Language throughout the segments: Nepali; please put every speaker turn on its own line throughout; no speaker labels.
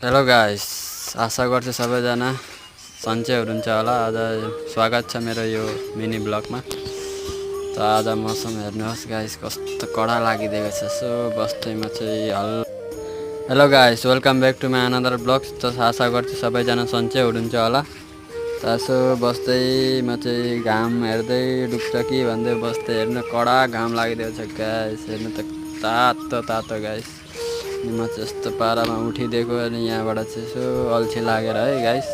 हेलो गाइस, आशा गर्छु सबैजना सन्चै हुनुहुन्छ होला। आज स्वागत छ मेरो यो मिनी ब्लगमा। त आज मौसम हेर्नुहोस् गाइस, कस्तो कडा लागिदिएको छ। सो बस्दैमा चाहिँ hello guys, welcome back to my another blog. त आशा गर्छु सबैजना सन्चै हुनुहुन्छ होला। त यसो बस्दै म चाहिँ घाम हेर्दै डुब्छ कि भन्दै बस्दै हेर्नु कडा घाम लागिदिएको छ गाइस। हेर्नु त तातो तातो गाइस। म चाहिँ यस्तो पारामा उठिदिएको अनि यहाँबाट चाहिँ यसो अल्छी लागेर है गाइस।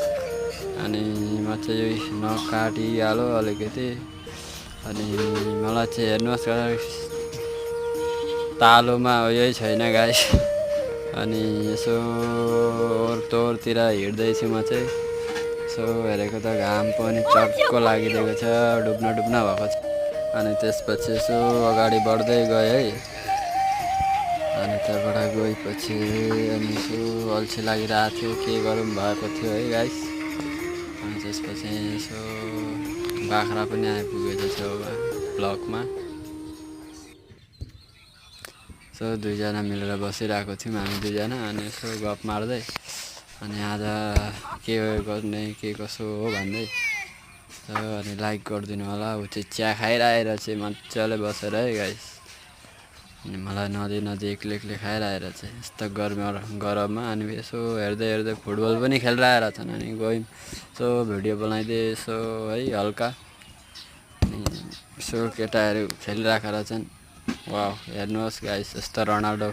अनि म चाहिँ नकाटिहालो अलिकति। अनि मलाई चाहिँ हेर्नुहोस् तालुमा यही छैन गाइस। अनि यसो ओरतोरतिर हिँड्दैछु म चाहिँ। यसो हेरेको त घाम पनि चर्को लागिदिएको छ, डुब्न भएको छ। अनि त्यसपछि यसो अगाडि बढ्दै गएँ है। अनि त्यहाँबाट गएपछि अनि यसो अल्छी लागिरहेको थियो, के गरौँ भएको थियो है गाइस। अनि त्यसपछि यसो बाख्रा पनि आइपुगेको छेउमा ब्लकमा। सो दुईजना मिलेर बसिरहेको थियौँ हामी दुईजना। अनि यसो गफ मार्दै अनि आज के गर्ने के कसो हो भन्दै। अनि लाइक गरिदिनु होला। ऊ चाहिँ चिया खाइरहेर चाहिँ मजाले बसेर है गाइस। अनि मलाई नदी एक्लै खाइरहेर चाहिँ यस्तो गरममा। अनि यसो हेर्दै फुटबल पनि खेलिरहेर छन्। अनि गयौँ यसो भिडियो बनाइदिएँ यसो है हल्का। अनि यसो केटाहरू खेलिराखेर छन्। वाह हेर्नुहोस् गाइस, यस्तो रोनाल्डो